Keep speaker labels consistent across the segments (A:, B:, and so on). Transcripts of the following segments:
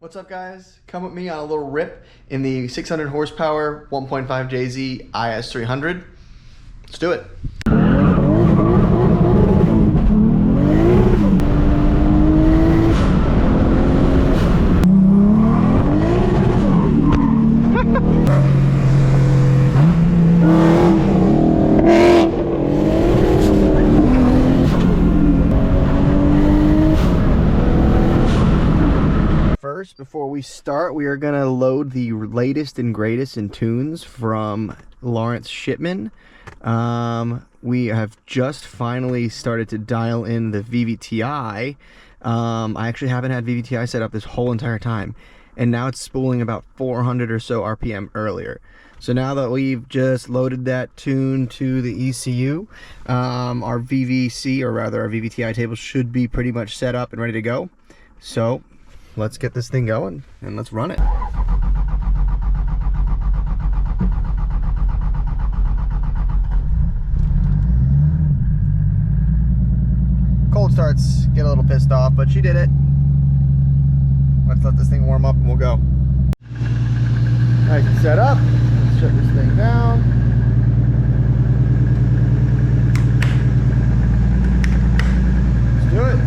A: What's up, guys? Come with me on a little rip in the 600 horsepower 1.5 JZ IS300. Let's do it. First, before we start, we are going to load the latest and greatest in tunes from Lawrence Shipman. We have just finally started to dial in the VVTi. I actually haven't had VVTi set up this whole entire time, and now it's spooling about 400 or so RPM earlier. So now that we've just loaded that tune to the ECU, our VVC, or rather our VVTi table, should be pretty much set up and ready to go. So let's get this thing going and let's run it. Cold starts get a little pissed off, but she did it. Let's let this thing warm up and we'll go. Nice and set up. Let's shut this thing down. Let's do it.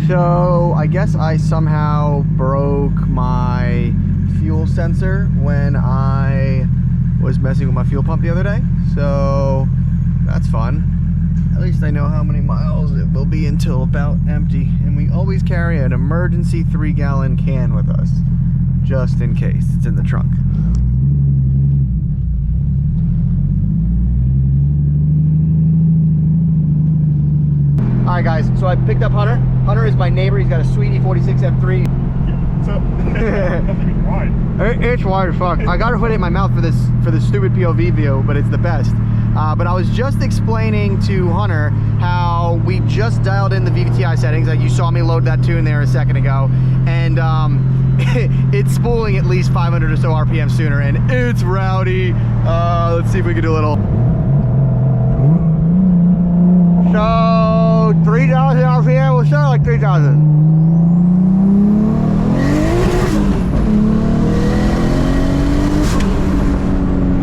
A: So I guess I somehow broke my fuel sensor when I was messing with my fuel pump the other day. So that's fun. At least I know how many miles it will be until about empty. And we always carry an emergency 3-gallon can with us, just in case it's in the trunk. Alright guys, so I picked up Hunter. Hunter is my neighbor. He's got a sweet E46 M3.
B: What's up? Nothing wide.
A: It's wide as fuck. I gotta put it in my mouth for this stupid POV view, but it's the best. But I was just explaining to Hunter how we just dialed in the VVTi settings. Like you saw me load that tune there a second ago, and it's spooling at least 500 or so RPM sooner, and it's rowdy. Let's see if we can do a little. So 3,000 RPM, we'll start like 3,000.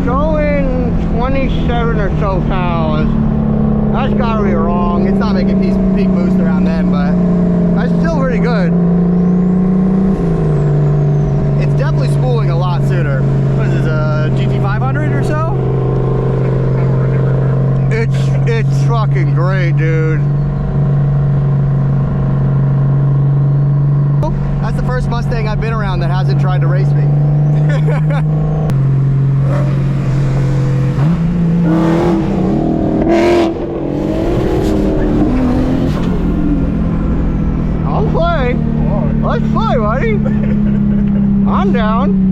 A: Showing 27 or so pounds. That's gotta be wrong. It's not making peak boost around then, but that's still pretty good. It's definitely spooling a lot sooner. What is this, a GT500 or so? It's fucking great, dude. That's the first Mustang I've been around that hasn't tried to race me. I'll play. Let's play, buddy. I'm down.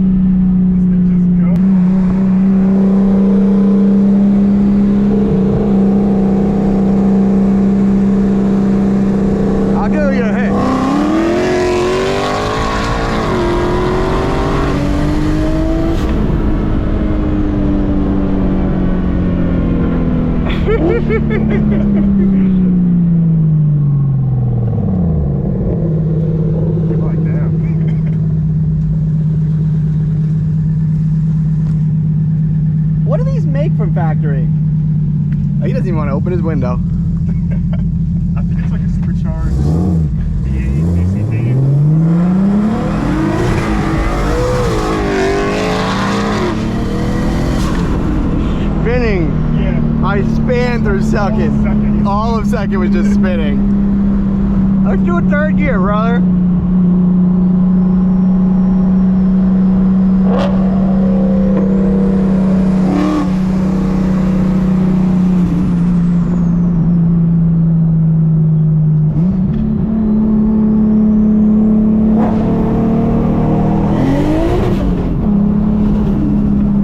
A: What do these make from factory? Oh, he doesn't even want to open his window.
B: I think it's like a supercharged V8 ACD.
A: Spinning. Yeah. I span through second. All of second was just spinning. Let's do a third gear, brother.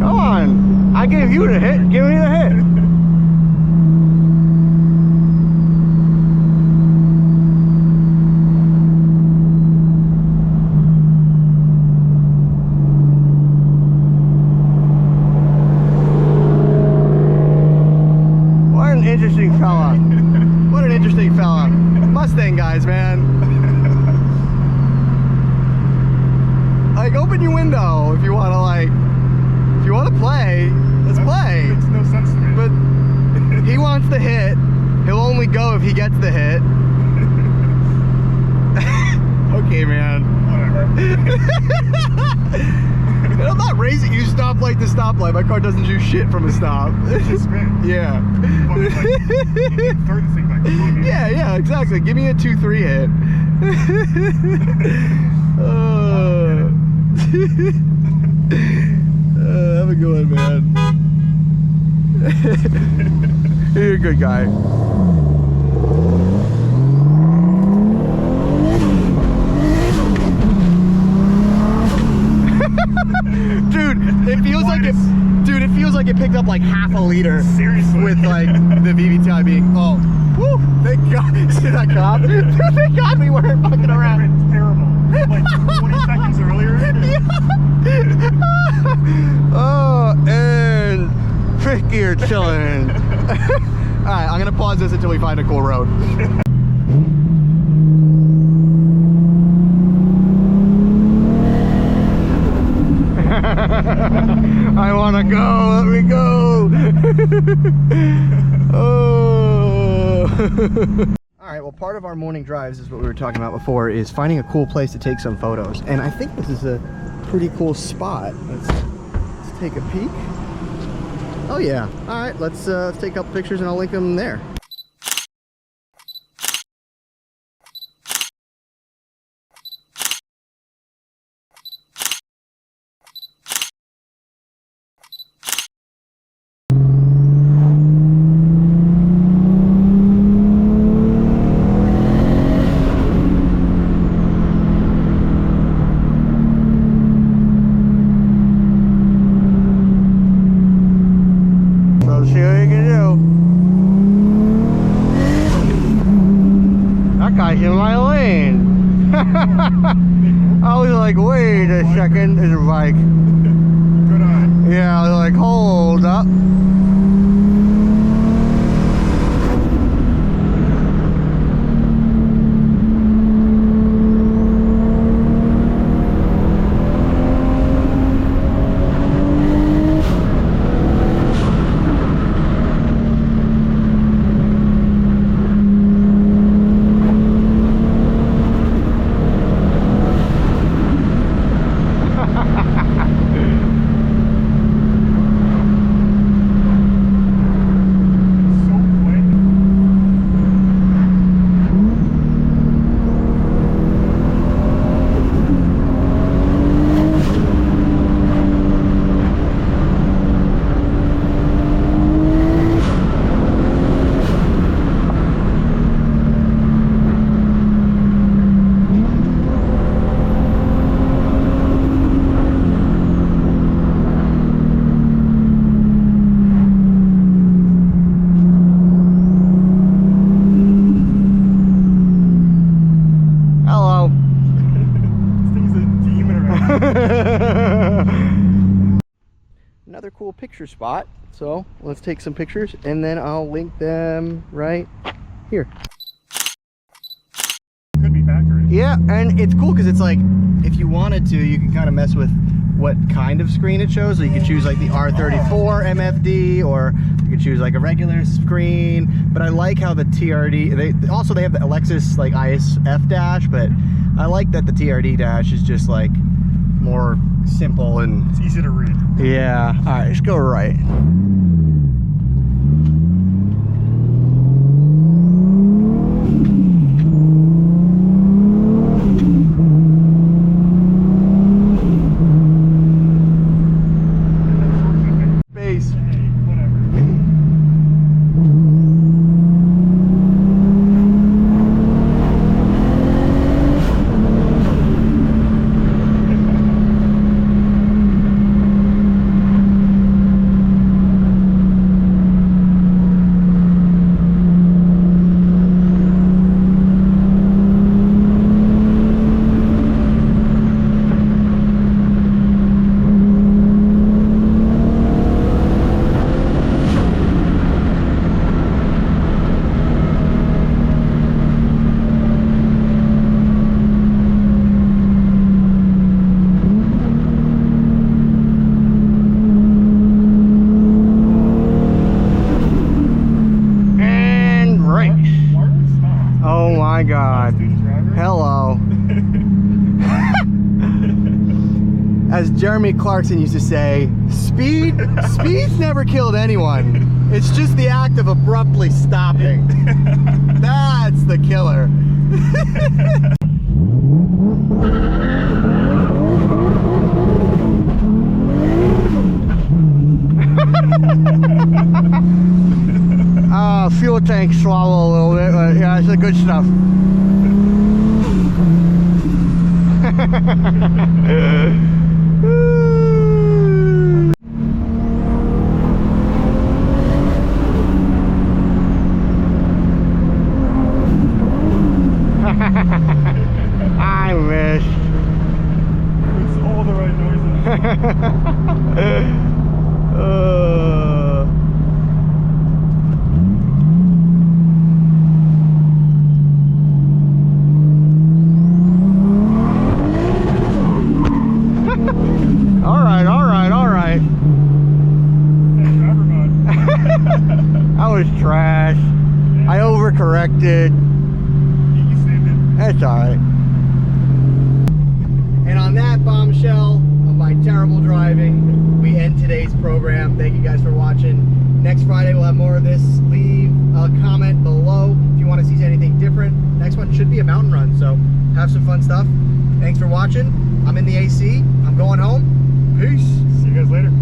A: Come on. I gave you the hit. Give me the hit. Mustang guys, man. Like, open your window if you want to, like, if you want to play, let's play.
B: Makes no sense to me.
A: But he wants the hit. He'll only go if he gets the hit. Okay, man.
B: Whatever.
A: I'm not racing you stoplight to stoplight. My car doesn't do shit from a stop.
B: It just spins.
A: Yeah.
B: But it's like, you can throw this thing back.
A: Yeah, exactly. Give me a 2-3 hit. Have a good one, man. You're a good guy. Dude, it feels like it. Dude, it feels like it picked up like half a liter.
B: Seriously.
A: With like the VVTi being. Oh, woo! Thank God. See that cop? Dude, thank God we weren't fucking around.
B: It's terrible. Like 20 seconds earlier.
A: Yeah. Oh, and trickier chillin'. All right, I'm gonna pause this until we find a cool road. I wanna go, let me go. Oh. All right, well, part of our morning drives is what we were talking about before, is finding a cool place to take some photos. And I think this is a pretty cool spot. Let's take a peek. Oh yeah, all right, let's take a couple pictures and I'll link them there. In my lane. I was like, wait a second, there's a bike.
B: Good eye.
A: Yeah, I was like, hold up. Another cool picture spot, so let's take some pictures and then I'll link them right here.
B: Could be factory.
A: Yeah, and it's cool because it's like, if you wanted to, you can kind of mess with what kind of screen it shows. So you could choose like the R34 MFD, or you could choose like a regular screen. But I like how the TRD, they have the Lexus like ISF dash, but I like that the TRD dash is just like more simple and
B: it's easy to read.
A: Yeah. All right, let's go right. my God.
B: Student driver.
A: Hello. As Jeremy Clarkson used to say, speed's never killed anyone. It's just the act of abruptly stopping. That's the killer. Fuel tank swallow a little bit, but yeah, it's the good stuff. I missed.
B: It's all the right noises.
A: All right.
B: Driver mode.
A: That was trash. I overcorrected.
B: You saved it.
A: That's alright. And on that bombshell of my terrible driving, we end today's program. Thank you guys for watching. Next Friday we'll have more of this. Leave a comment below if you want to see anything different. Next one should be a mountain run, so have some fun stuff. Thanks for watching. I'm in the AC. I'm going home. Peace.
B: See you guys later.